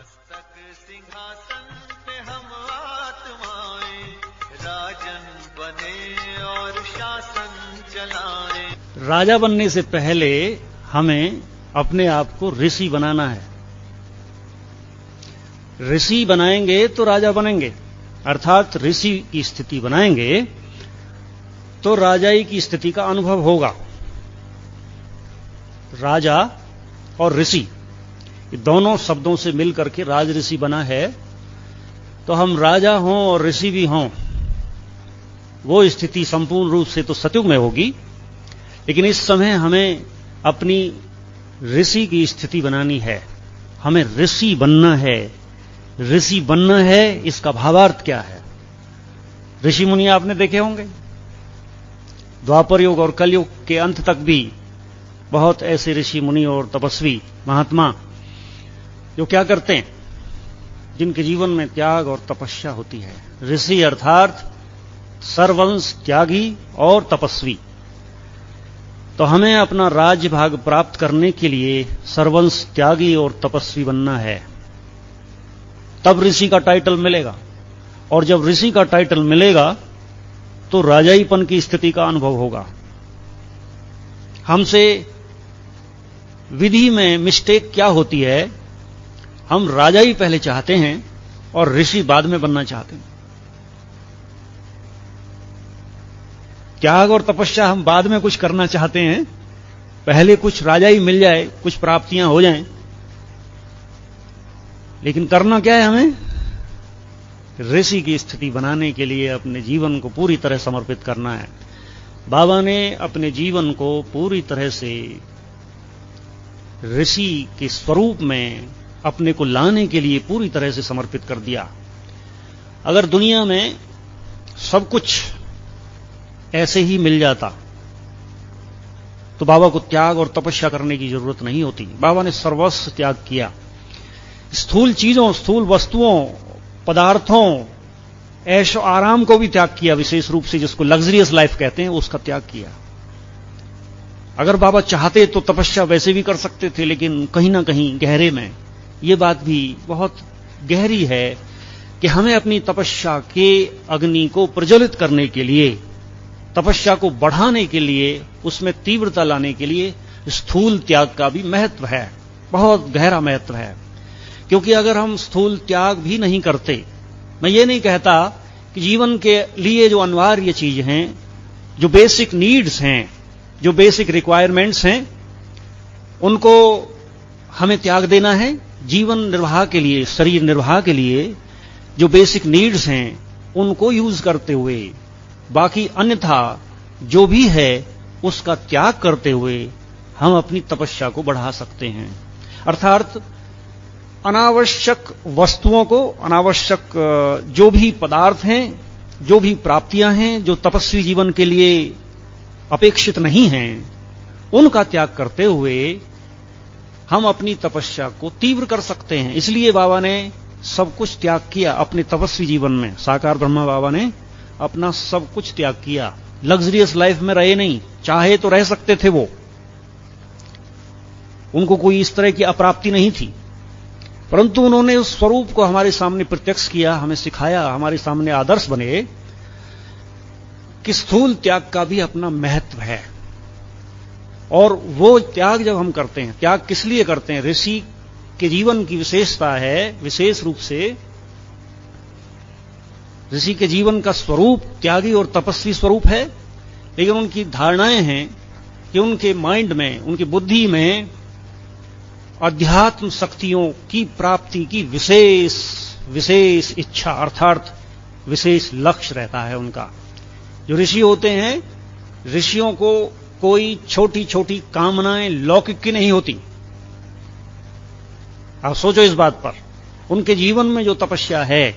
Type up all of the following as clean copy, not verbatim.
मस्तक सिंहासन पे हम आत्माएं, राजन बने और शासन चलाएं। राजा बनने से पहले हमें अपने आप को ऋषि बनाना है। ऋषि बनाएंगे तो राजा बनेंगे, अर्थात ऋषि की स्थिति बनाएंगे तो राजाई की स्थिति का अनुभव होगा। राजा और ऋषि दोनों शब्दों से मिलकर के राज ऋषि बना है। तो हम राजा हों और ऋषि भी हों, वो स्थिति संपूर्ण रूप से तो सतयुग में होगी, लेकिन इस समय हमें अपनी ऋषि की स्थिति बनानी है। हमें ऋषि बनना है। ऋषि बनना है, इसका भावार्थ क्या है? ऋषि मुनि आपने देखे होंगे, द्वापर युग और कलयुग के अंत तक भी बहुत ऐसे ऋषि मुनि और तपस्वी महात्मा जो क्या करते हैं, जिनके जीवन में त्याग और तपस्या होती है। ऋषि अर्थात सर्वंश त्यागी और तपस्वी। तो हमें अपना राज्य भाग प्राप्त करने के लिए सर्वंश त्यागी और तपस्वी बनना है, तब ऋषि का टाइटल मिलेगा। और जब ऋषि का टाइटल मिलेगा तो राजाईपन की स्थिति का अनुभव होगा। हमसे विधि में मिस्टेक क्या होती है, हम राजा ही पहले चाहते हैं और ऋषि बाद में बनना चाहते हैं। त्याग और तपस्या हम बाद में कुछ करना चाहते हैं, पहले कुछ राजा ही मिल जाए, कुछ प्राप्तियां हो जाएं। लेकिन करना क्या है, हमें ऋषि की स्थिति बनाने के लिए अपने जीवन को पूरी तरह समर्पित करना है। बाबा ने अपने जीवन को पूरी तरह से ऋषि के स्वरूप में अपने को लाने के लिए पूरी तरह से समर्पित कर दिया। अगर दुनिया में सब कुछ ऐसे ही मिल जाता तो बाबा को त्याग और तपस्या करने की जरूरत नहीं होती। बाबा ने सर्वस्व त्याग किया। स्थूल चीजों, स्थूल वस्तुओं, पदार्थों, ऐशो आराम को भी त्याग किया, विशेष रूप से जिसको लग्जरियस लाइफ कहते हैं उसका त्याग किया। अगर बाबा चाहते तो तपस्या वैसे भी कर सकते थे, लेकिन कहीं ना कहीं गहरे में ये बात भी बहुत गहरी है कि हमें अपनी तपस्या के अग्नि को प्रज्वलित करने के लिए, तपस्या को बढ़ाने के लिए, उसमें तीव्रता लाने के लिए स्थूल त्याग का भी महत्व है, बहुत गहरा महत्व है। क्योंकि अगर हम स्थूल त्याग भी नहीं करते, मैं ये नहीं कहता कि जीवन के लिए जो अनिवार्य चीज हैं, जो बेसिक नीड्स हैं, जो बेसिक रिक्वायरमेंट्स हैं, उनको हमें त्याग देना है। जीवन निर्वाह के लिए, शरीर निर्वाह के लिए जो बेसिक नीड्स हैं उनको यूज करते हुए, बाकी अन्यथा जो भी है उसका त्याग करते हुए हम अपनी तपस्या को बढ़ा सकते हैं। अर्थात अनावश्यक वस्तुओं को, अनावश्यक जो भी पदार्थ हैं, जो भी प्राप्तियां हैं, जो तपस्वी जीवन के लिए अपेक्षित नहीं हैं, उनका त्याग करते हुए हम अपनी तपस्या को तीव्र कर सकते हैं। इसलिए बाबा ने सब कुछ त्याग किया अपने तपस्वी जीवन में। साकार ब्रह्मा बाबा ने अपना सब कुछ त्याग किया। लग्जरियस लाइफ में रहे नहीं, चाहे तो रह सकते थे वो, उनको कोई इस तरह की अप्राप्ति नहीं थी, परंतु उन्होंने उस स्वरूप को हमारे सामने प्रत्यक्ष किया, हमें सिखाया, हमारे सामने आदर्श बने कि स्थूल त्याग का भी अपना महत्व है। और वो त्याग जब हम करते हैं, त्याग किस लिए करते हैं? ऋषि के जीवन की विशेषता है, विशेष रूप से ऋषि के जीवन का स्वरूप त्यागी और तपस्वी स्वरूप है, लेकिन उनकी धारणाएं हैं कि उनके माइंड में, उनकी बुद्धि में अध्यात्म शक्तियों की प्राप्ति की विशेष इच्छा, अर्थात विशेष लक्ष्य रहता है उनका। जो ऋषि होते हैं, ऋषियों को कोई छोटी छोटी कामनाएं लौकिक की नहीं होती। आप सोचो इस बात पर। उनके जीवन में जो तपस्या है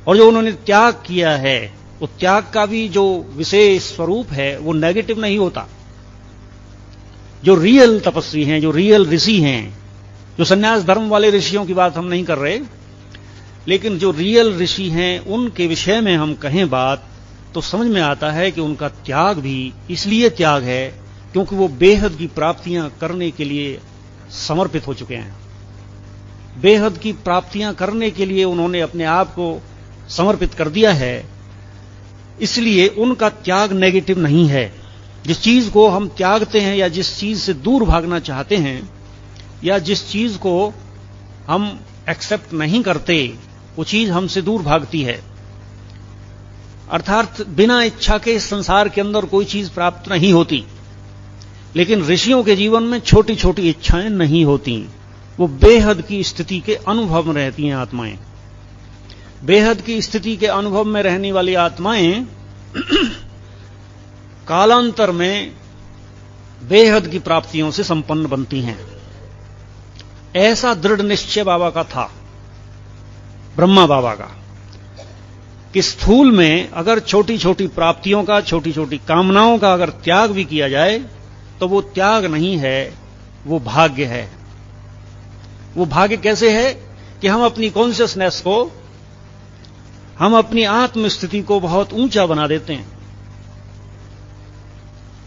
और जो उन्होंने त्याग किया है, वो त्याग का भी जो विशेष स्वरूप है वो नेगेटिव नहीं होता। जो रियल तपस्वी हैं, जो रियल ऋषि हैं, जो सन्यास धर्म वाले ऋषियों की बात हम नहीं कर रहे, लेकिन जो रियल ऋषि हैं उनके विषय में हम कहें बात, तो समझ में आता है कि उनका त्याग भी इसलिए त्याग है क्योंकि वो बेहद की प्राप्तियां करने के लिए समर्पित हो चुके हैं। बेहद की प्राप्तियां करने के लिए उन्होंने अपने आप को समर्पित कर दिया है, इसलिए उनका त्याग नेगेटिव नहीं है। जिस चीज को हम त्यागते हैं या जिस चीज से दूर भागना चाहते हैं या जिस चीज को हम एक्सेप्ट नहीं करते, वो चीज हमसे दूर भागती है। अर्थात बिना इच्छा के इस संसार के अंदर कोई चीज प्राप्त नहीं होती, लेकिन ऋषियों के जीवन में छोटी छोटी इच्छाएं नहीं होती। वो बेहद की स्थिति के अनुभव में रहती हैं आत्माएं। बेहद की स्थिति के अनुभव में रहने वाली आत्माएं कालांतर में बेहद की प्राप्तियों से संपन्न बनती हैं। ऐसा दृढ़ निश्चय बाबा का था, ब्रह्मा बाबा का, कि स्थूल में अगर छोटी छोटी प्राप्तियों का, छोटी छोटी कामनाओं का अगर त्याग भी किया जाए तो वो त्याग नहीं है, वो भाग्य है। वो भाग्य कैसे है कि हम अपनी कॉन्शियसनेस को, हम अपनी आत्म स्थिति को बहुत ऊंचा बना देते हैं,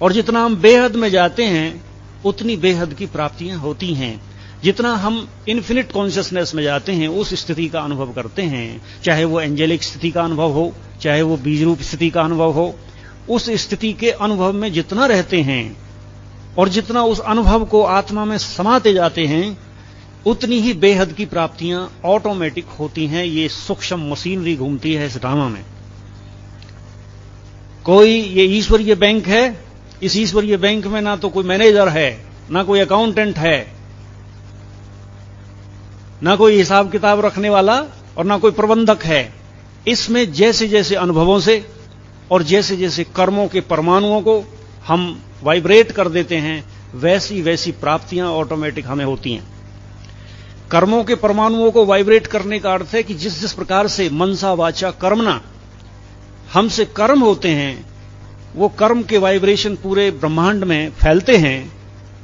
और जितना हम बेहद में जाते हैं उतनी बेहद की प्राप्तियां होती हैं। जितना हम इन्फिनिट कॉन्शियसनेस में जाते हैं उस स्थिति का अनुभव करते हैं, चाहे वो एंजेलिक स्थिति का अनुभव हो, चाहे वो बीज रूप स्थिति का अनुभव हो, उस स्थिति के अनुभव में जितना रहते हैं और जितना उस अनुभव को आत्मा में समाते जाते हैं उतनी ही बेहद की प्राप्तियां ऑटोमेटिक होती हैं। ये सूक्ष्म मशीनरी घूमती है इस ड्रामा में। कोई ये ईश्वरीय बैंक है, इस ईश्वरीय बैंक में ना तो कोई मैनेजर है, ना कोई अकाउंटेंट है, ना कोई हिसाब किताब रखने वाला और ना कोई प्रबंधक है। इसमें जैसे जैसे अनुभवों से और जैसे जैसे कर्मों के परमाणुओं को हम वाइब्रेट कर देते हैं, वैसी वैसी प्राप्तियां ऑटोमेटिक हमें होती हैं। कर्मों के परमाणुओं को वाइब्रेट करने का अर्थ है कि जिस जिस प्रकार से मनसा वाचा कर्मणा हमसे कर्म होते हैं, वो कर्म के वाइब्रेशन पूरे ब्रह्मांड में फैलते हैं,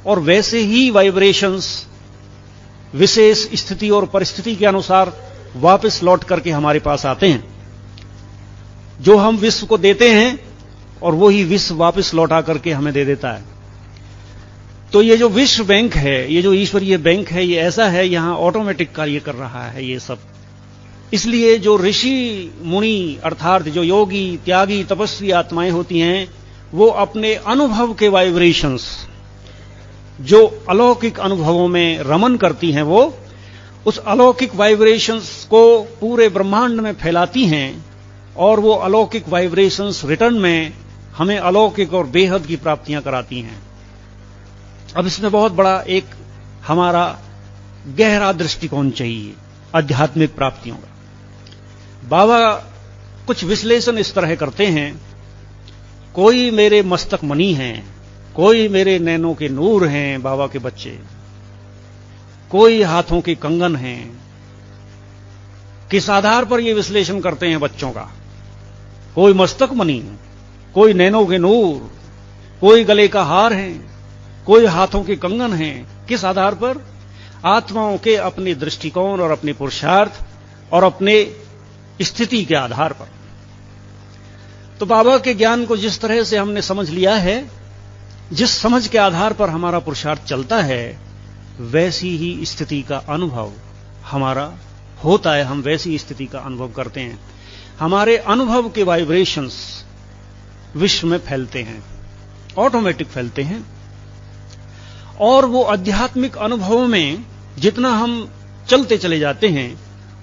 और वैसे ही वाइब्रेशंस विशेष स्थिति और परिस्थिति के अनुसार वापस लौट करके हमारे पास आते हैं। जो हम विश्व को देते हैं और वही विश्व वापस लौटा करके हमें दे देता है। तो ये जो विश्व बैंक है, ये जो ईश्वरीय बैंक है, ये ऐसा है, यहां ऑटोमेटिक कार्य कर रहा है ये सब। इसलिए जो ऋषि मुनि अर्थात जो योगी त्यागी तपस्वी आत्माएं होती हैं, वो अपने अनुभव के वाइब्रेशंस, जो अलौकिक अनुभवों में रमन करती हैं, वो उस अलौकिक वाइब्रेशंस को पूरे ब्रह्मांड में फैलाती हैं, और वो अलौकिक वाइब्रेशंस रिटर्न में हमें अलौकिक और बेहद की प्राप्तियां कराती हैं। अब इसमें बहुत बड़ा एक हमारा गहरा दृष्टिकोण चाहिए आध्यात्मिक प्राप्तियों का। बाबा कुछ विश्लेषण इस तरह करते हैं, कोई मेरे मस्तक मणि हैं, कोई मेरे नैनों के नूर हैं बाबा के बच्चे, कोई हाथों के कंगन हैं। किस आधार पर ये विश्लेषण करते हैं बच्चों का? कोई मस्तक मणि, कोई नैनों के नूर, कोई गले का हार है, कोई हाथों के कंगन हैं। किस आधार पर? आत्माओं के अपने दृष्टिकोण और अपने पुरुषार्थ और अपने स्थिति के आधार पर। तो बाबा के ज्ञान को जिस तरह से हमने समझ लिया है, जिस समझ के आधार पर हमारा पुरुषार्थ चलता है, वैसी ही स्थिति का अनुभव हमारा होता है। हम वैसी स्थिति का अनुभव करते हैं। हमारे अनुभव के वाइब्रेशंस विश्व में फैलते हैं, ऑटोमेटिक फैलते हैं, और वो आध्यात्मिक अनुभवों में जितना हम चलते चले जाते हैं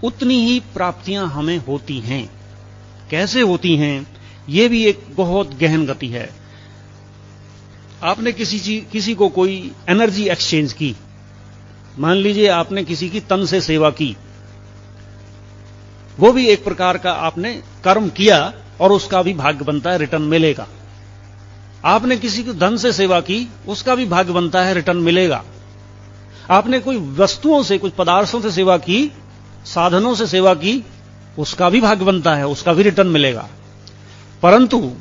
उतनी ही प्राप्तियां हमें होती हैं। कैसे होती हैं, ये भी एक बहुत गहन गति है। आपने किसी को कोई एनर्जी एक्सचेंज की, मान लीजिए आपने किसी की तन से सेवा की, वो भी एक प्रकार का आपने कर्म किया और उसका भी भाग्य बनता है, रिटर्न मिलेगा। आपने किसी की धन से सेवा की, उसका भी भाग्य बनता है, रिटर्न मिलेगा। आपने कोई वस्तुओं से, कुछ पदार्थों से सेवा की, साधनों से सेवा की, उसका भी भाग्य बनता है, उसका भी रिटर्न मिलेगा। परंतु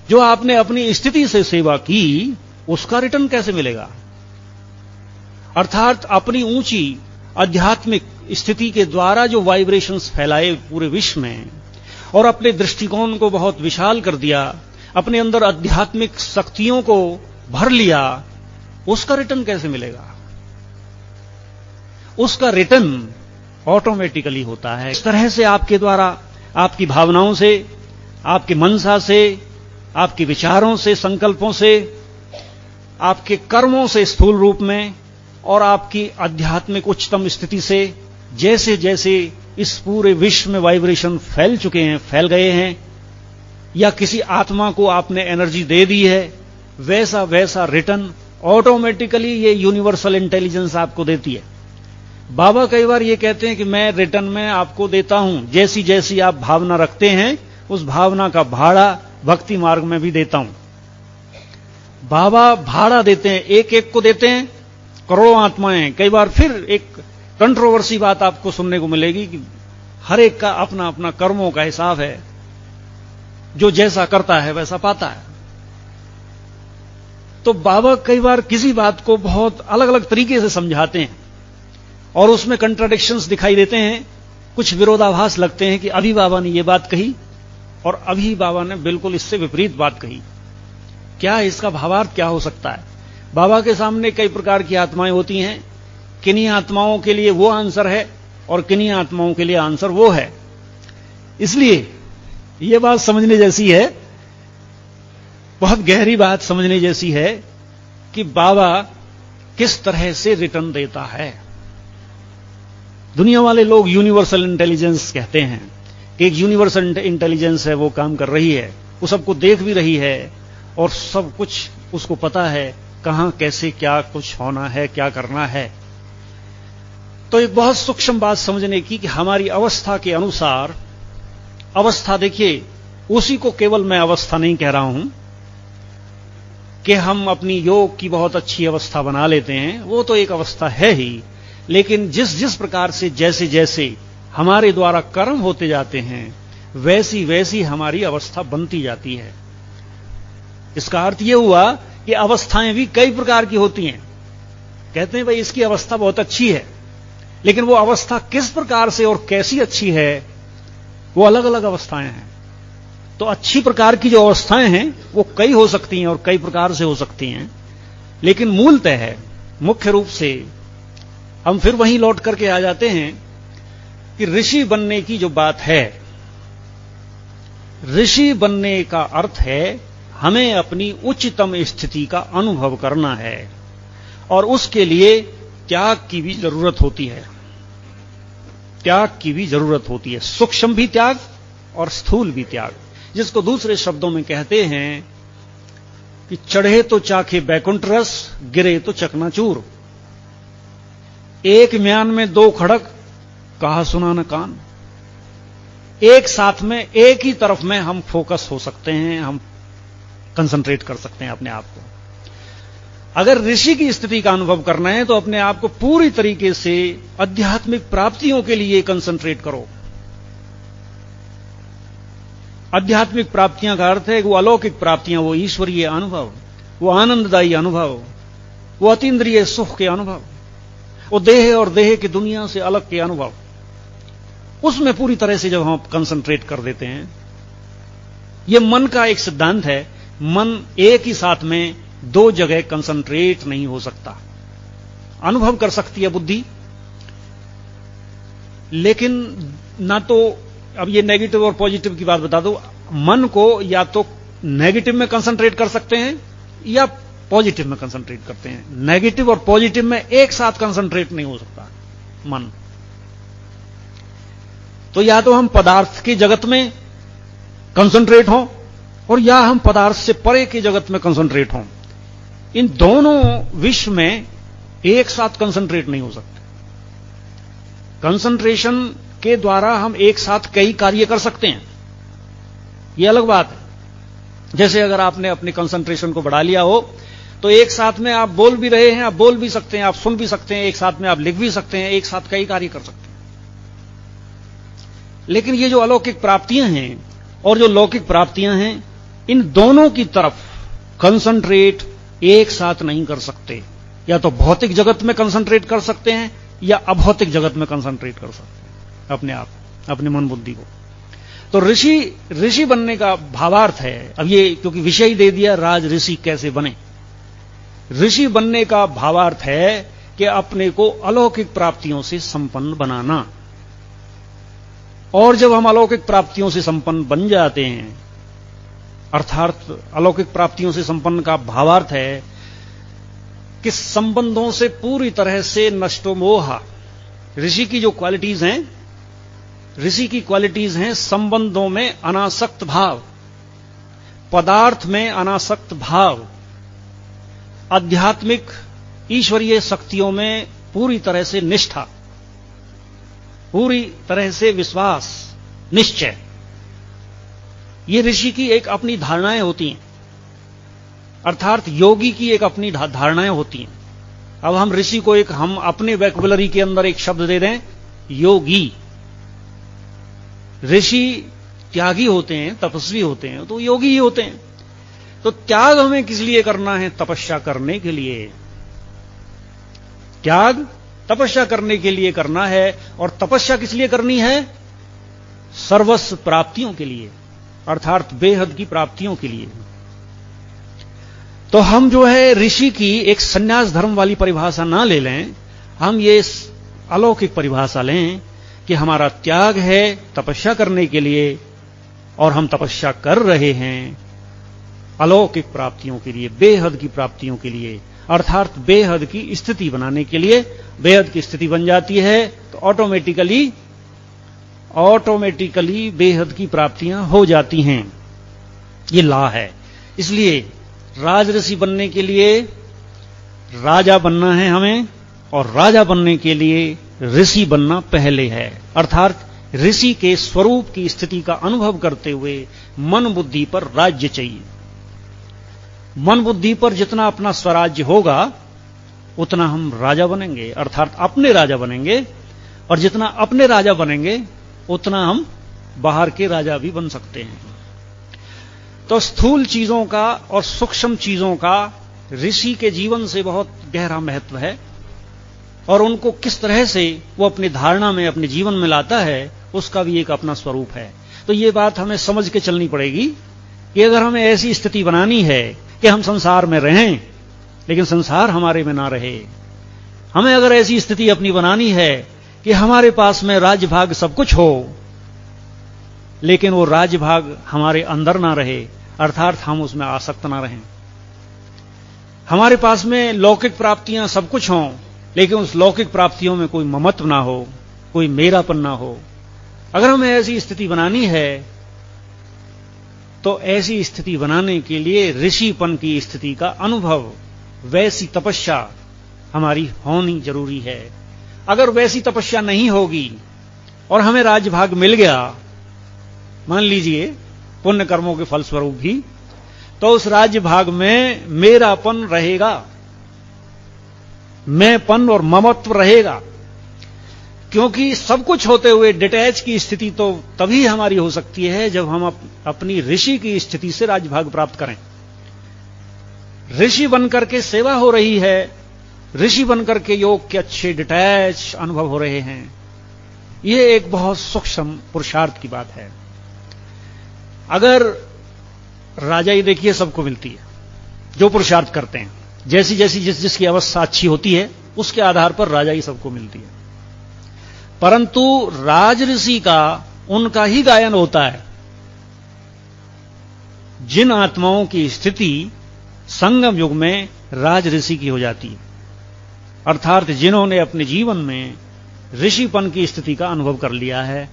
जो आपने अपनी स्थिति से सेवा की, उसका रिटर्न कैसे मिलेगा? अर्थात अपनी ऊंची आध्यात्मिक स्थिति के द्वारा जो वाइब्रेशंस फैलाए पूरे विश्व में और अपने दृष्टिकोण को बहुत विशाल कर दिया, अपने अंदर आध्यात्मिक शक्तियों को भर लिया, उसका रिटर्न कैसे मिलेगा? उसका रिटर्न ऑटोमेटिकली होता है। इस तरह से आपके द्वारा, आपकी भावनाओं से, आपकी मनसा से, आपके विचारों से, संकल्पों से, आपके कर्मों से स्थूल रूप में, और आपकी आध्यात्मिक उच्चतम स्थिति से जैसे जैसे इस पूरे विश्व में वाइब्रेशन फैल चुके हैं, फैल गए हैं, या किसी आत्मा को आपने एनर्जी दे दी है, वैसा वैसा रिटर्न ऑटोमेटिकली ये यूनिवर्सल इंटेलिजेंस आपको देती है। बाबा कई बार ये कहते हैं कि मैं रिटर्न में आपको देता हूं, जैसी जैसी आप भावना रखते हैं उस भावना का भाड़ा भक्ति मार्ग में भी देता हूं। बाबा भाड़ा देते हैं, एक एक को देते हैं, करोड़ों आत्माएं। कई बार फिर एक कंट्रोवर्सी बात आपको सुनने को मिलेगी कि हर एक का अपना अपना कर्मों का हिसाब है, जो जैसा करता है वैसा पाता है। तो बाबा कई बार किसी बात को बहुत अलग अलग तरीके से समझाते हैं और उसमें कंट्राडिक्शंस दिखाई देते हैं, कुछ विरोधाभास लगते हैं कि अभी बाबा ने यह बात कही और अभी बाबा ने बिल्कुल इससे विपरीत बात कही। क्या इसका भावार्थ क्या हो सकता है? बाबा के सामने कई प्रकार की आत्माएं होती हैं, किन्हीं आत्माओं के लिए वो आंसर है और किन्हीं आत्माओं के लिए आंसर वो है। इसलिए यह बात समझने जैसी है, बहुत गहरी बात समझने जैसी है कि बाबा किस तरह से रिटर्न देता है। दुनिया वाले लोग यूनिवर्सल इंटेलिजेंस कहते हैं कि एक यूनिवर्सल इंटेलिजेंस है, वो काम कर रही है, वो सबको देख भी रही है और सब कुछ उसको पता है, कहां कैसे क्या कुछ होना है, क्या करना है। तो एक बहुत सूक्ष्म बात समझने की कि हमारी अवस्था के अनुसार, अवस्था देखिए, उसी को केवल मैं अवस्था नहीं कह रहा हूं कि हम अपनी योग की बहुत अच्छी अवस्था बना लेते हैं, वो तो एक अवस्था है ही, लेकिन जिस जिस प्रकार से जैसे जैसे हमारे द्वारा कर्म होते जाते हैं वैसी वैसी हमारी अवस्था बनती जाती है। इसका अर्थ यह हुआ कि अवस्थाएं भी कई प्रकार की होती हैं। कहते हैं भाई इसकी अवस्था बहुत अच्छी है, लेकिन वो अवस्था किस प्रकार से और कैसी अच्छी है, वो अलग अलग अवस्थाएं हैं। तो अच्छी प्रकार की जो अवस्थाएं हैं वो कई हो सकती हैं और कई प्रकार से हो सकती हैं, लेकिन मूलतः है, मुख्य रूप से हम फिर वहीं लौट करके आ जाते हैं कि ऋषि बनने की जो बात है, ऋषि बनने का अर्थ है हमें अपनी उच्चतम स्थिति का अनुभव करना है और उसके लिए त्याग की भी जरूरत होती है। त्याग की भी जरूरत होती है, सूक्ष्म भी त्याग और स्थूल भी त्याग, जिसको दूसरे शब्दों में कहते हैं कि चढ़े तो चाखे बैकुंठ रस, गिरे तो चकनाचूर। एक म्यान में दो खड़क, कहा सुना न कान। एक साथ में एक ही तरफ में हम फोकस हो सकते हैं, हम कंसंट्रेट कर सकते हैं अपने आप को। अगर ऋषि की स्थिति का अनुभव करना है तो अपने आप को पूरी तरीके से आध्यात्मिक प्राप्तियों के लिए कंसंट्रेट करो। आध्यात्मिक प्राप्तियां का अर्थ है वो अलौकिक प्राप्तियां, वो ईश्वरीय अनुभव, वो आनंददायी अनुभव, वो अतीन्द्रिय सुख के अनुभव, वो देह और देह की दुनिया से अलग के अनुभव, उसमें पूरी तरह से जब हम कंसंट्रेट कर देते हैं। यह मन का एक सिद्धांत है, मन एक ही साथ में दो जगह कंसंट्रेट नहीं हो सकता। अनुभव कर सकती है बुद्धि, लेकिन ना तो, अब ये नेगेटिव और पॉजिटिव की बात बता दो, मन को या तो नेगेटिव में कंसंट्रेट कर सकते हैं या पॉजिटिव में कंसंट्रेट करते हैं। नेगेटिव और पॉजिटिव में एक साथ कंसंट्रेट नहीं हो सकता मन। तो या तो हम पदार्थ के जगत में कंसंट्रेट हों और या हम पदार्थ से परे के जगत में कंसंट्रेट हों। इन दोनों विश्व में एक साथ कंसंट्रेट नहीं हो सकते। कंसंट्रेशन के द्वारा हम एक साथ कई कार्य कर सकते हैं, यह अलग बात है। जैसे अगर आपने अपने कंसंट्रेशन को बढ़ा लिया हो तो एक साथ में आप बोल भी रहे हैं, आप बोल भी सकते हैं, आप सुन भी सकते हैं, एक साथ में आप लिख भी सकते हैं, एक साथ कई कार्य कर सकते हैं। लेकिन ये जो अलौकिक प्राप्तियां हैं और जो लौकिक प्राप्तियां हैं, इन दोनों की तरफ कंसंट्रेट एक साथ नहीं कर सकते। या तो भौतिक जगत में कंसंट्रेट कर सकते हैं या अभौतिक जगत में कंसंट्रेट कर सकते हैं अपने आप, अपने मन बुद्धि को। तो ऋषि बनने का भावार्थ है, अब ये क्योंकि विषय दे दिया राज ऋषि कैसे बने, ऋषि बनने का भावार्थ है कि अपने को अलौकिक प्राप्तियों से संपन्न बनाना। और जब हम अलौकिक प्राप्तियों से संपन्न बन जाते हैं, अर्थात अलौकिक प्राप्तियों से संपन्न का भावार्थ है कि संबंधों से पूरी तरह से नष्टो मोह। ऋषि की जो क्वालिटीज हैं, ऋषि की क्वालिटीज हैं संबंधों में अनासक्त भाव, पदार्थ में अनासक्त भाव, आध्यात्मिक ईश्वरीय शक्तियों में पूरी तरह से निष्ठा, पूरी तरह से विश्वास, निश्चय। ये ऋषि की एक अपनी धारणाएं होती हैं, अर्थात योगी की एक अपनी धारणाएं होती हैं। अब हम ऋषि को हम अपने वैक्युलरी के अंदर एक शब्द दे दें, योगी। ऋषि त्यागी होते हैं, तपस्वी होते हैं, तो योगी ही होते हैं। तो त्याग हमें किस लिए करना है? तपस्या करने के लिए। त्याग तपस्या करने के लिए करना है। और तपस्या किस लिए करनी है? सर्वस्व प्राप्तियों के लिए, अर्थात बेहद की प्राप्तियों के लिए। तो हम जो है ऋषि की एक संन्यास धर्म वाली परिभाषा ना ले लें, हम ये अलौकिक परिभाषा लें कि हमारा त्याग है तपस्या करने के लिए, और हम तपस्या कर रहे हैं अलौकिक प्राप्तियों के लिए, बेहद की प्राप्तियों के लिए, अर्थात बेहद की स्थिति बनाने के लिए। बेहद की स्थिति बन जाती है तो ऑटोमेटिकली बेहद की प्राप्तियां हो जाती हैं। ये लॉ है। इसलिए राजऋषि बनने के लिए राजा बनना है हमें, और राजा बनने के लिए ऋषि बनना पहले है। अर्थात ऋषि के स्वरूप की स्थिति का अनुभव करते हुए मन बुद्धि पर राज्य चाहिए। मन बुद्धि पर जितना अपना स्वराज्य होगा उतना हम राजा बनेंगे, अर्थात अपने राजा बनेंगे। और जितना अपने राजा बनेंगे उतना हम बाहर के राजा भी बन सकते हैं। तो स्थूल चीजों का और सूक्ष्म चीजों का ऋषि के जीवन से बहुत गहरा महत्व है, और उनको किस तरह से वो अपनी धारणा में, अपने जीवन में लाता है, उसका भी एक अपना स्वरूप है। तो ये बात हमें समझ के चलनी पड़ेगी कि अगर हमें ऐसी स्थिति बनानी है कि हम संसार में रहें लेकिन संसार हमारे में ना रहे, हमें अगर ऐसी स्थिति अपनी बनानी है कि हमारे पास में राज्यभाग सब कुछ हो लेकिन वो राज्यभाग हमारे अंदर ना रहे, अर्थात हम उसमें आसक्त ना रहें, हमारे पास में लौकिक प्राप्तियां सब कुछ हों लेकिन उस लौकिक प्राप्तियों में कोई ममत्व ना हो, कोई मेरापन ना हो, अगर हमें ऐसी स्थिति बनानी है तो ऐसी स्थिति बनाने के लिए ऋषिपन की स्थिति का अनुभव, वैसी तपस्या हमारी होनी जरूरी है। अगर वैसी तपस्या नहीं होगी और हमें राज्यभाग मिल गया, मान लीजिए पुण्य कर्मों के फलस्वरूप भी, तो उस राज्यभाग में मेरापन रहेगा, मैंपन और ममत्व रहेगा। क्योंकि सब कुछ होते हुए डिटैच की स्थिति तो तभी हमारी हो सकती है जब हम अपनी ऋषि की स्थिति से राज्यभाग प्राप्त करें। ऋषि बनकर के सेवा हो रही है, ऋषि बनकर के योग के अच्छे डिटैच अनुभव हो रहे हैं, यह एक बहुत सूक्ष्म पुरुषार्थ की बात है। अगर राजाई देखिए सबको मिलती है, जो पुरुषार्थ करते हैं, जैसी जैसी जिसकी अवस्था अच्छी होती है उसके आधार पर राजाई सबको मिलती है। परंतु राजऋषि का उनका ही गायन होता है जिन आत्माओं की स्थिति संगम युग में राजऋषि की हो जाती है, अर्थात जिन्होंने अपने जीवन में ऋषिपन की स्थिति का अनुभव कर लिया है,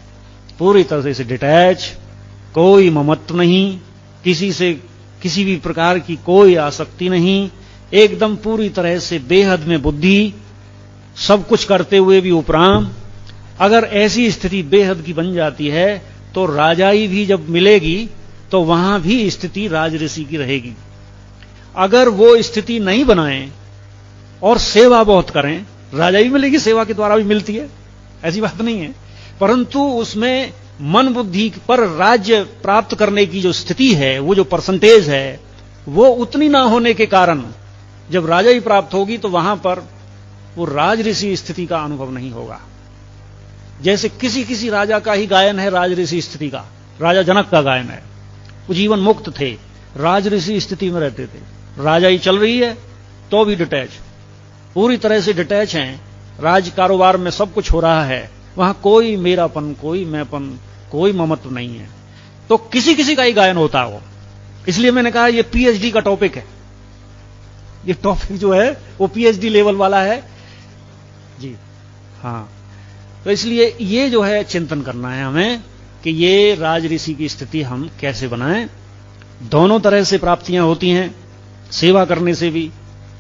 पूरी तरह से डिटैच, कोई ममत्व नहीं, किसी से किसी भी प्रकार की कोई आसक्ति नहीं, एकदम पूरी तरह से बेहद में बुद्धि, सब कुछ करते हुए भी उपराम। अगर ऐसी स्थिति बेहद की बन जाती है तो राजाई भी जब मिलेगी तो वहां भी स्थिति राजऋषि की रहेगी। अगर वो स्थिति नहीं बनाएं और सेवा बहुत करें, राजाई मिलेगी, सेवा के द्वारा भी मिलती है, ऐसी बात नहीं है, परंतु उसमें मन बुद्धि पर राज्य प्राप्त करने की जो स्थिति है, वो जो परसेंटेज है, वो उतनी ना होने के कारण जब राजाई प्राप्त होगी तो वहां पर वो राजऋषि स्थिति का अनुभव नहीं होगा। जैसे किसी किसी राजा का ही गायन है राजऋषि स्थिति का, राजा जनक का गायन है, वो जीवन मुक्त थे, राजऋषि स्थिति में रहते थे, राजाई चल रही है तो भी डिटैच, पूरी तरह से डिटैच हैं, राज कारोबार में सब कुछ हो रहा है, वहां कोई मेरापन, कोई मैंपन, कोई ममत्व नहीं है, तो किसी किसी का ही गायन होता है वो। इसलिए मैंने कहा ये पीएचडी का टॉपिक है, ये टॉपिक जो है वो पीएचडी लेवल वाला है जी। हाँ, तो इसलिए ये जो है चिंतन करना है हमें कि ये राज ऋषि की स्थिति हम कैसे बनाएं। दोनों तरह से प्राप्तियां होती हैं, सेवा करने से भी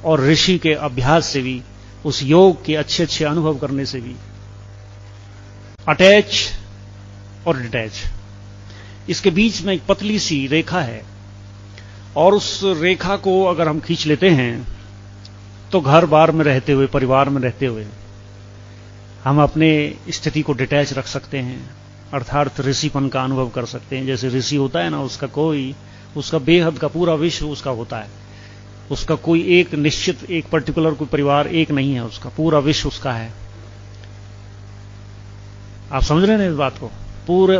और ऋषि के अभ्यास से भी, उस योग के अच्छे अच्छे अनुभव करने से भी। अटैच और डिटैच, इसके बीच में एक पतली सी रेखा है, और उस रेखा को अगर हम खींच लेते हैं तो घर बार में रहते हुए, परिवार में रहते हुए हम अपने स्थिति को डिटैच रख सकते हैं, अर्थात ऋषिपन का अनुभव कर सकते हैं। जैसे ऋषि होता है ना, उसका बेहद का पूरा विश्व उसका होता है, उसका कोई एक निश्चित, एक पर्टिकुलर कोई परिवार एक नहीं है, उसका पूरा विश्व उसका है। आप समझ रहे हैं इस बात को?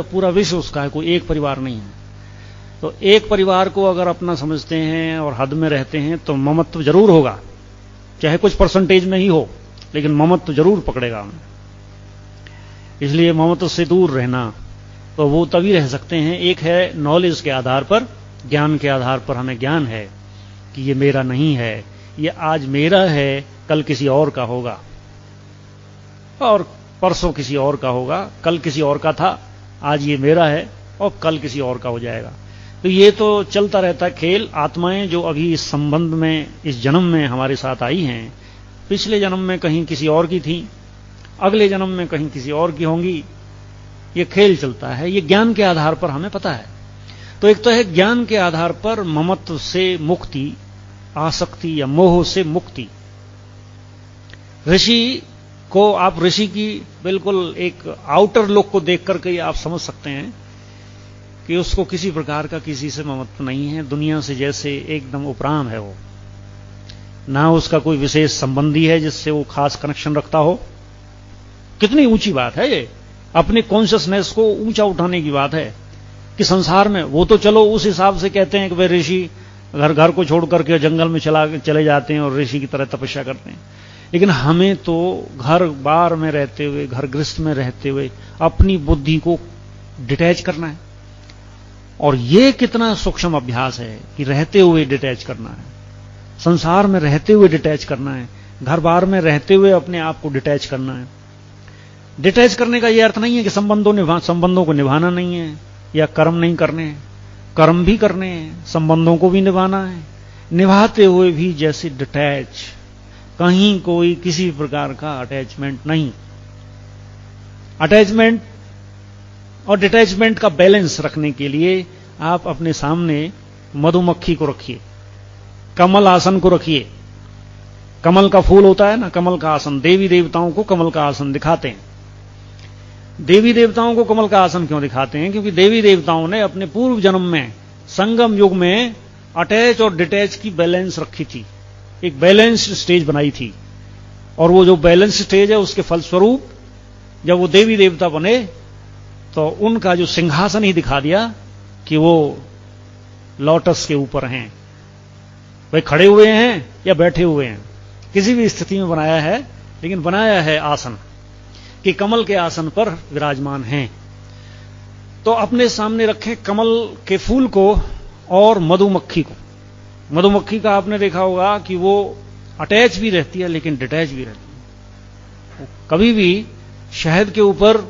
पूरा विश्व उसका है, कोई एक परिवार नहीं है। तो एक परिवार को अगर अपना समझते हैं और हद में रहते हैं तो ममत्व जरूर होगा, चाहे कुछ परसेंटेज में ही हो, लेकिन ममत्व जरूर पकड़ेगा हमें। इसलिए ममत्व से दूर रहना, तो वो तभी रह सकते हैं। एक है नॉलेज के आधार पर, ज्ञान के आधार पर हमें ज्ञान है कि ये मेरा नहीं है, ये आज मेरा है, कल किसी और का होगा, और परसों किसी और का होगा, कल किसी और का था, आज ये मेरा है और कल किसी और का हो जाएगा। तो ये तो चलता रहता है खेल। आत्माएं जो अभी इस संबंध में, इस जन्म में हमारे साथ आई हैं, पिछले जन्म में कहीं किसी और की थी, अगले जन्म में कहीं किसी और की होंगी। ये खेल चलता है, ये ज्ञान के आधार पर हमें पता है। तो एक तो है ज्ञान के आधार पर ममत्व से मुक्ति, आसक्ति या मोह से मुक्ति। ऋषि को आप, ऋषि की बिल्कुल एक आउटर लुक को देख करके आप समझ सकते हैं कि उसको किसी प्रकार का किसी से ममत्व नहीं है, दुनिया से जैसे एकदम उपराम है वो। ना उसका कोई विशेष संबंधी है जिससे वो खास कनेक्शन रखता हो। कितनी ऊंची बात है ये, अपने कॉन्शियसनेस को ऊंचा उठाने की बात है कि संसार में वो तो चलो उस हिसाब से कहते हैं कि वे ऋषि घर को छोड़ करके जंगल में चले जाते हैं और ऋषि की तरह तपस्या करते हैं, लेकिन हमें तो घर बार में रहते हुए, घर गृहस्थ में रहते हुए अपनी बुद्धि को डिटैच करना है। और ये कितना सूक्ष्म अभ्यास है कि रहते हुए डिटैच करना है, संसार में रहते हुए डिटैच करना है, घर बार में रहते हुए अपने आप को डिटैच करना है। डिटैच करने का यह अर्थ नहीं है कि संबंधों को निभाना नहीं है या कर्म नहीं करने हैं, कर्म भी करने हैं, संबंधों को भी निभाना है, निभाते हुए भी जैसे डिटैच, कहीं कोई किसी प्रकार का अटैचमेंट नहीं। अटैचमेंट और डिटैचमेंट का बैलेंस रखने के लिए आप अपने सामने मधुमक्खी को रखिए, कमल आसन को रखिए। कमल का फूल होता है ना, कमल का आसन, देवी देवताओं को कमल का आसन दिखाते हैं। देवी देवताओं को कमल का आसन क्यों दिखाते हैं? क्योंकि देवी देवताओं ने अपने पूर्व जन्म में, संगम युग में, अटैच और डिटैच की बैलेंस रखी थी, एक बैलेंस्ड स्टेज बनाई थी। और वो जो बैलेंस स्टेज है, उसके फलस्वरूप जब वो देवी देवता बने तो उनका जो सिंहासन ही दिखा दिया कि वो लोटस के ऊपर हैं, वे खड़े हुए हैं या बैठे हुए हैं, किसी भी स्थिति में बनाया है, लेकिन बनाया है आसन कि कमल के आसन पर विराजमान हैं। तो अपने सामने रखें कमल के फूल को और मधुमक्खी को। मधुमक्खी का आपने देखा होगा कि वो अटैच भी रहती है लेकिन डिटैच भी रहती है। कभी भी शहद के ऊपर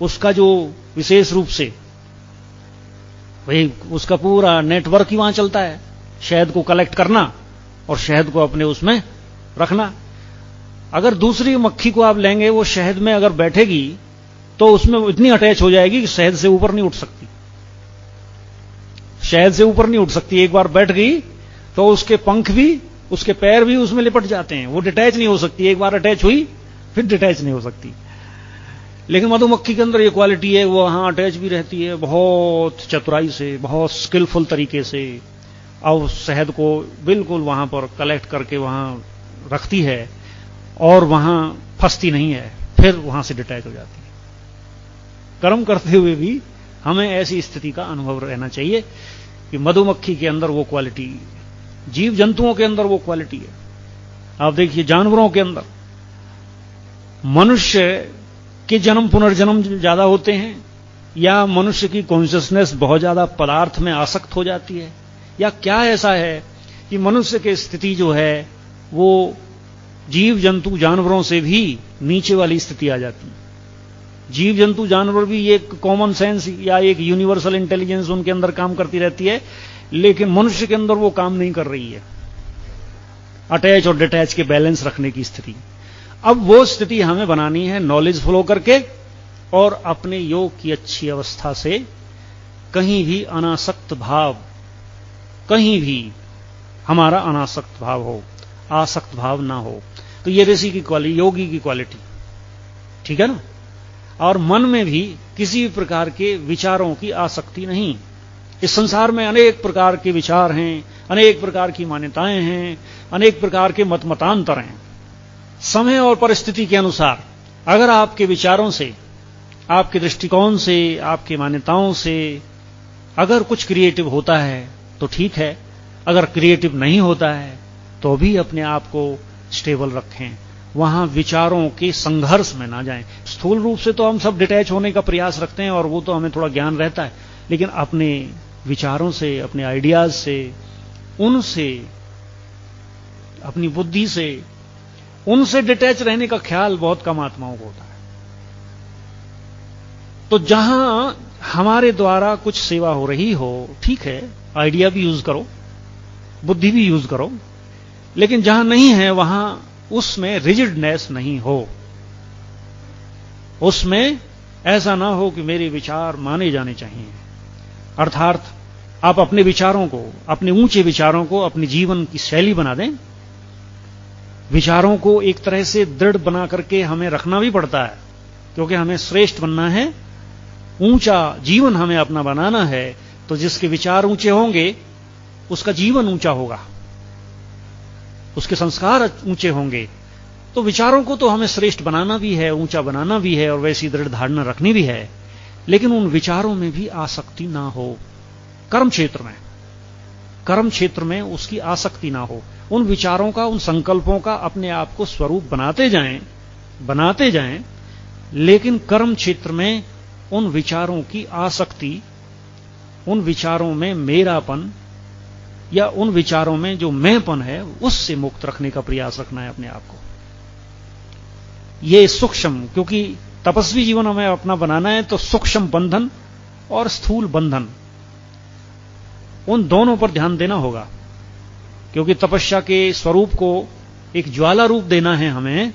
उसका जो विशेष रूप से, वही उसका पूरा नेटवर्क ही वहां चलता है, शहद को कलेक्ट करना और शहद को अपने उसमें रखना। अगर दूसरी मक्खी को आप लेंगे, वो शहद में अगर बैठेगी तो उसमें इतनी अटैच हो जाएगी कि शहद से ऊपर नहीं उठ सकती, शहद से ऊपर नहीं उठ सकती। एक बार बैठ गई तो उसके पंख भी, उसके पैर भी उसमें लिपट जाते हैं, वो डिटैच नहीं हो सकती। एक बार अटैच हुई फिर डिटैच नहीं हो सकती। लेकिन मधुमक्खी के अंदर ये क्वालिटी है, वो वहां अटैच भी रहती है, बहुत चतुराई से, बहुत स्किलफुल तरीके से, और शहद को बिल्कुल वहां पर कलेक्ट करके वहां रखती है और वहां फंसती नहीं है, फिर वहां से डिटैच हो जाती है। कर्म करते हुए भी हमें ऐसी स्थिति का अनुभव रहना चाहिए कि मधुमक्खी के अंदर वो क्वालिटी, जीव जंतुओं के अंदर वो क्वालिटी है। आप देखिए जानवरों के अंदर मनुष्य के जन्म पुनर्जन्म ज्यादा होते हैं, या मनुष्य की कॉन्शियसनेस बहुत ज्यादा पदार्थ में आसक्त हो जाती है, या क्या ऐसा है कि मनुष्य की स्थिति जो है वो जीव जंतु जानवरों से भी नीचे वाली स्थिति आ जाती है। जीव जंतु जानवर भी एक कॉमन सेंस या एक यूनिवर्सल इंटेलिजेंस उनके अंदर काम करती रहती है, लेकिन मनुष्य के अंदर वो काम नहीं कर रही है, अटैच और डिटैच के बैलेंस रखने की स्थिति। अब वो स्थिति हमें बनानी है नॉलेज फ्लो करके और अपने योग की अच्छी अवस्था से, कहीं भी अनासक्त भाव, कहीं भी हमारा अनासक्त भाव हो, आसक्त भाव ना हो। तो ये ऋषि की क्वालिटी, योगी की क्वालिटी, ठीक है ना। और मन में भी किसी प्रकार के विचारों की आसक्ति नहीं। इस संसार में अनेक प्रकार के विचार हैं, अनेक प्रकार की मान्यताएं हैं, अनेक प्रकार के मतांतर हैं। समय और परिस्थिति के अनुसार अगर आपके विचारों से, आपके दृष्टिकोण से, आपकी मान्यताओं से अगर कुछ क्रिएटिव होता है तो ठीक है, अगर क्रिएटिव नहीं होता है तो भी अपने आप को स्टेबल रखें, वहां विचारों के संघर्ष में ना जाएं। स्थूल रूप से तो हम सब डिटैच होने का प्रयास रखते हैं और वो तो हमें थोड़ा ज्ञान रहता है, लेकिन अपने विचारों से, अपने आइडियाज से, उनसे, अपनी बुद्धि से, उनसे डिटैच रहने का ख्याल बहुत कम आत्माओं को होता है। तो जहां हमारे द्वारा कुछ सेवा हो रही हो, ठीक है, आइडिया भी यूज करो, बुद्धि भी यूज करो, लेकिन जहां नहीं है वहां उसमें रिजिडनेस नहीं हो, उसमें ऐसा ना हो कि मेरे विचार माने जाने चाहिए। अर्थात आप अपने विचारों को, अपने ऊंचे विचारों को अपनी जीवन की शैली बना दें। विचारों को एक तरह से दृढ़ बना करके हमें रखना भी पड़ता है, क्योंकि हमें श्रेष्ठ बनना है, ऊंचा जीवन हमें अपना बनाना है। तो जिसके विचार ऊंचे होंगे उसका जीवन ऊंचा होगा, उसके संस्कार ऊंचे होंगे। तो विचारों को तो हमें श्रेष्ठ बनाना भी है, ऊंचा बनाना भी है और वैसी दृढ़ धारणा रखनी भी है, लेकिन उन विचारों में भी आसक्ति ना हो। कर्म क्षेत्र में उसकी आसक्ति ना हो। उन विचारों का, उन संकल्पों का अपने आप को स्वरूप बनाते जाएं, लेकिन कर्म क्षेत्र में उन विचारों की आसक्ति, उन विचारों में मेरापन या उन विचारों में जो मैंपन है उससे मुक्त रखने का प्रयास रखना है अपने आप को। ये सूक्ष्म, क्योंकि तपस्वी जीवन हमें अपना बनाना है, तो सूक्ष्म बंधन और स्थूल बंधन, उन दोनों पर ध्यान देना होगा। क्योंकि तपस्या के स्वरूप को एक ज्वाला रूप देना है हमें,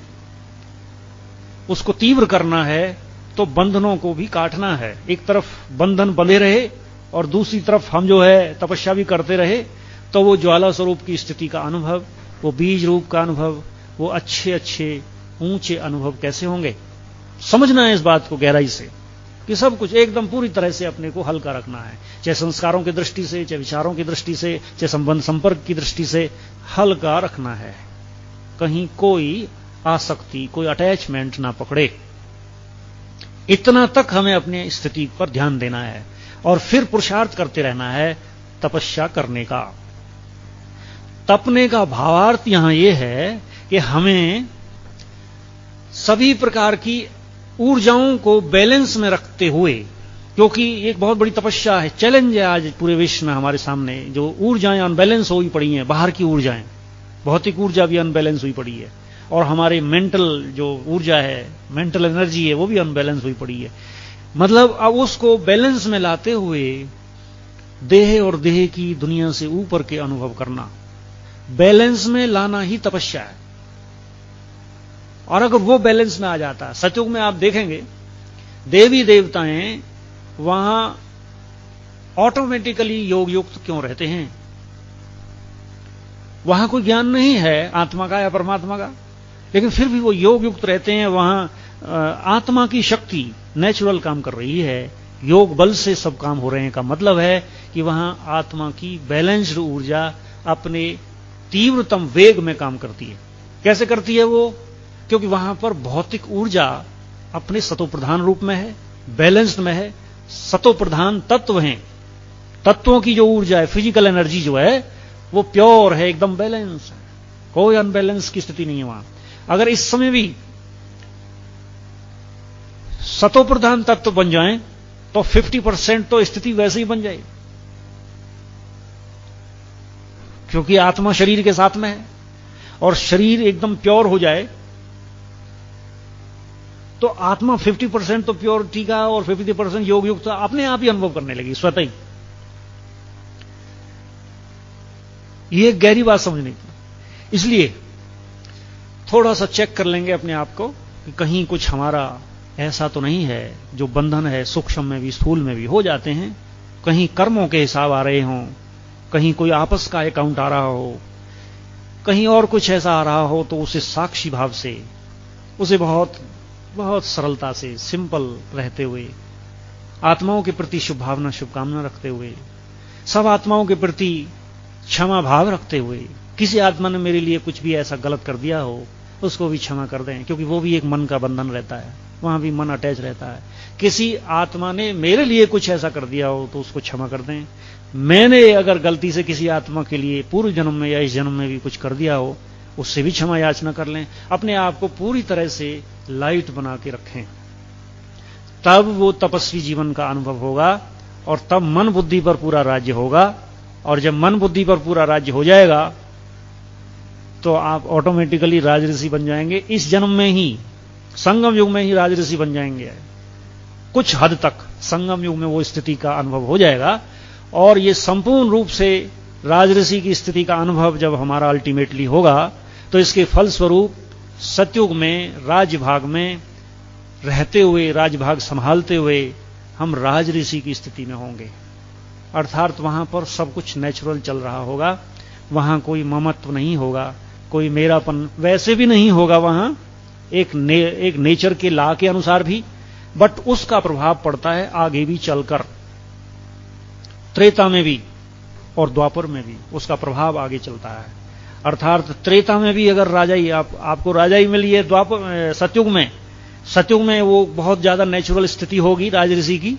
उसको तीव्र करना है, तो बंधनों को भी काटना है। एक तरफ बंधन बंधे रहे और दूसरी तरफ हम जो है तपस्या भी करते रहे, तो वो ज्वाला स्वरूप की स्थिति का अनुभव, वो बीज रूप का अनुभव, वो अच्छे अच्छे ऊंचे अनुभव कैसे होंगे। समझना है इस बात को गहराई से कि सब कुछ एकदम पूरी तरह से अपने को हल्का रखना है, चाहे संस्कारों की दृष्टि से, चाहे विचारों की दृष्टि से, चाहे संबंध संपर्क की दृष्टि से हल्का रखना है। कहीं कोई आसक्ति, कोई अटैचमेंट ना पकड़े। इतना तक हमें अपनी स्थिति पर ध्यान देना है और फिर पुरुषार्थ करते रहना है तपस्या करने का। तपने का भावार्थ यहां यह है कि हमें सभी प्रकार की ऊर्जाओं को बैलेंस में रखते हुए, क्योंकि एक बहुत बड़ी तपस्या है, चैलेंज है आज पूरे विश्व में हमारे सामने, जो ऊर्जाएं अनबैलेंस हुई पड़ी हैं, बाहर की ऊर्जाएं, भौतिक ऊर्जा भी अनबैलेंस हुई पड़ी है और हमारे मेंटल जो ऊर्जा है, मेंटल एनर्जी है, वो भी अनबैलेंस हुई पड़ी है। मतलब अब उसको बैलेंस में लाते हुए देह और देह की दुनिया से ऊपर के अनुभव करना, बैलेंस में लाना ही तपस्या है। और अगर वो बैलेंस में आ जाता है, सतयुग में आप देखेंगे देवी देवताएं वहां ऑटोमेटिकली योग युक्त क्यों रहते हैं? वहां कोई ज्ञान नहीं है आत्मा का या परमात्मा का, लेकिन फिर भी वो योग युक्त रहते हैं। वहां आत्मा की शक्ति नेचुरल काम कर रही है, योग बल से सब काम हो रहे हैं का मतलब है कि वहां आत्मा की बैलेंस्ड ऊर्जा अपने तीव्रतम वेग में काम करती है। कैसे करती है वो? क्योंकि वहां पर भौतिक ऊर्जा अपने सतोप्रधान रूप में है, बैलेंस्ड में है, सतोप्रधान तत्व हैं, तत्वों की जो ऊर्जा है, फिजिकल एनर्जी जो है वो प्योर है, एकदम बैलेंस है, कोई अनबैलेंस की स्थिति नहीं है वहां। अगर इस समय भी सतो प्रधान तत्व बन जाएं तो 50% तो स्थिति वैसे ही बन जाए, क्योंकि आत्मा शरीर के साथ में है। और शरीर एकदम प्योर हो जाए तो आत्मा 50% तो प्योरिटी का और 50% योग युक्त अपने आप ही अनुभव करने लगी स्वतः ही। ये एक गहरी बात समझनी थी। इसलिए थोड़ा सा चेक कर लेंगे अपने आप को कि कहीं कुछ हमारा ऐसा तो नहीं है जो बंधन है, सूक्ष्म में भी स्थूल में भी हो जाते हैं। कहीं कर्मों के हिसाब आ रहे हों, कहीं कोई आपस का अकाउंट आ रहा हो, कहीं और कुछ ऐसा आ रहा हो, तो उसे साक्षी भाव से, उसे बहुत बहुत सरलता से, सिंपल रहते हुए, आत्माओं के प्रति शुभ भावना शुभकामना रखते हुए, सब आत्माओं के प्रति क्षमा भाव रखते हुए, किसी आत्मा ने मेरे लिए कुछ भी ऐसा गलत कर दिया हो उसको भी क्षमा कर दें, क्योंकि वो भी एक मन का बंधन रहता है, वहां भी मन अटैच रहता है। किसी आत्मा ने मेरे लिए कुछ ऐसा कर दिया हो तो उसको क्षमा कर दें। मैंने अगर गलती से किसी आत्मा के लिए पूर्व जन्म में या इस जन्म में भी कुछ कर दिया हो, उससे भी क्षमा याचना कर लें। अपने आप को पूरी तरह से लाइट बना के रखें, तब वो तपस्वी जीवन का अनुभव होगा और तब मन बुद्धि पर पूरा राज्य होगा। और जब मन बुद्धि पर पूरा राज्य हो जाएगा तो आप ऑटोमेटिकली राजऋषि बन जाएंगे। इस जन्म में ही, संगम युग में ही राजऋषि बन जाएंगे। कुछ हद तक संगम युग में वो स्थिति का अनुभव हो जाएगा और ये संपूर्ण रूप से राजऋषि की स्थिति का अनुभव जब हमारा अल्टीमेटली होगा तो इसके फलस्वरूप सतयुग में राजभाग में रहते हुए, राजभाग संभालते हुए हम राजऋषि की स्थिति में होंगे। अर्थात वहां पर सब कुछ नेचुरल चल रहा होगा, वहां कोई ममत्व नहीं होगा, कोई मेरापन वैसे भी नहीं होगा वहां, एक नेचर के लॉ के अनुसार भी, बट उसका प्रभाव पड़ता है आगे भी चलकर, त्रेता में भी और द्वापर में भी उसका प्रभाव आगे चलता है। अर्थात त्रेता में भी अगर राजाई आपको राजाई मिली है, द्वापर सतयुग में वो बहुत ज्यादा नेचुरल स्थिति होगी राजऋषि की।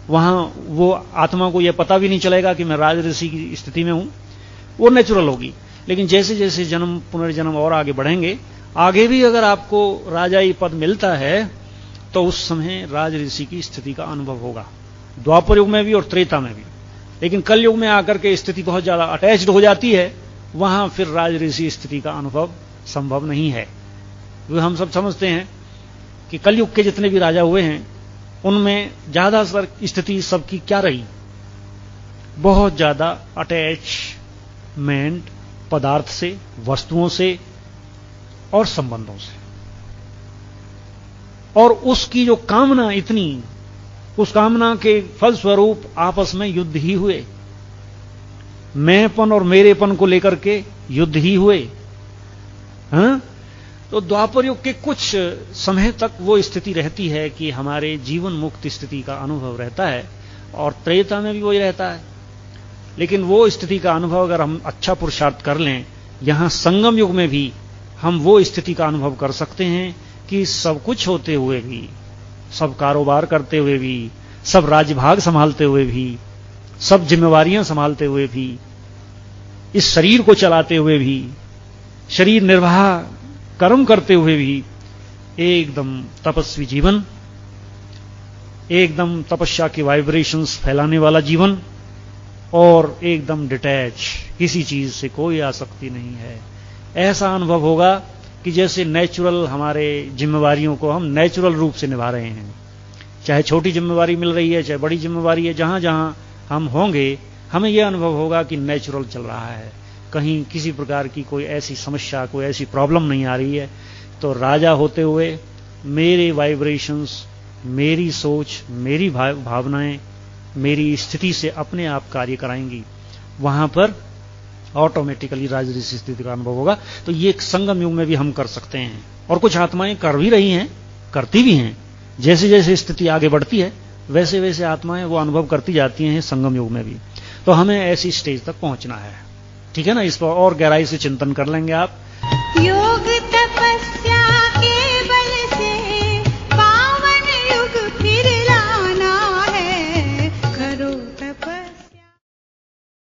वहां वो आत्मा को यह पता भी नहीं चलेगा कि मैं राजऋषि की स्थिति में हूं, वो नेचुरल होगी। लेकिन जैसे जैसे जन्म पुनर्जन्म और आगे बढ़ेंगे, आगे भी अगर आपको राजाई पद मिलता है तो उस समय राजऋषि की स्थिति का अनुभव होगा, द्वापर युग में भी और त्रेता में भी। लेकिन कल युग में आकर के स्थिति बहुत ज्यादा अटैच्ड हो जाती है, वहां फिर राजऋषि स्थिति का अनुभव संभव नहीं है। वो हम सब समझते हैं कि कलयुग के जितने भी राजा हुए हैं उनमें ज्यादातर स्थिति सबकी क्या रही, बहुत ज्यादा अटैचमेंट पदार्थ से, वस्तुओं से और संबंधों से, और उसकी जो कामना इतनी, उस कामना के फलस्वरूप आपस में युद्ध ही हुए, मैंपन और मेरेपन को लेकर के युद्ध ही हुए। हाँ? तो द्वापर युग के कुछ समय तक वो स्थिति रहती है कि हमारे जीवन मुक्त स्थिति का अनुभव रहता है, और त्रेता में भी वही रहता है। लेकिन वो स्थिति का अनुभव अगर हम अच्छा पुरुषार्थ कर लें, यहां संगम युग में भी हम वो स्थिति का अनुभव कर सकते हैं कि सब कुछ होते हुए भी, सब कारोबार करते हुए भी, सब राजभाग संभालते हुए भी, सब जिम्मेवारियां संभालते हुए भी, इस शरीर को चलाते हुए भी, शरीर निर्वाह कर्म करते हुए भी, एकदम तपस्वी जीवन, एकदम तपस्या की वाइब्रेशंस फैलाने वाला जीवन, और एकदम डिटैच, किसी चीज से कोई आसक्ति नहीं है। ऐसा अनुभव होगा कि जैसे नेचुरल हमारे जिम्मेवारियों को हम नेचुरल रूप से निभा रहे हैं। चाहे छोटी जिम्मेवारी मिल रही है, चाहे बड़ी जिम्मेवारी है, जहां जहां हम होंगे हमें यह अनुभव होगा कि नेचुरल चल रहा है, कहीं किसी प्रकार की कोई ऐसी समस्या, कोई ऐसी प्रॉब्लम नहीं आ रही है। तो राजा होते हुए मेरे वाइब्रेशंस, मेरी सोच, मेरी भावनाएं मेरी स्थिति से अपने आप कार्य कराएंगी, वहां पर ऑटोमेटिकली राजऋषि स्थिति का अनुभव होगा। तो ये संगम युग में भी हम कर सकते हैं, और कुछ आत्माएं कर भी रही हैं, करती भी हैं। जैसे जैसे स्थिति आगे बढ़ती है वैसे वैसे आत्माएं वो अनुभव करती जाती हैं संगम युग में भी। तो हमें ऐसी स्टेज तक पहुंचना है, ठीक है ना। इस पर और गहराई से चिंतन कर लेंगे आप।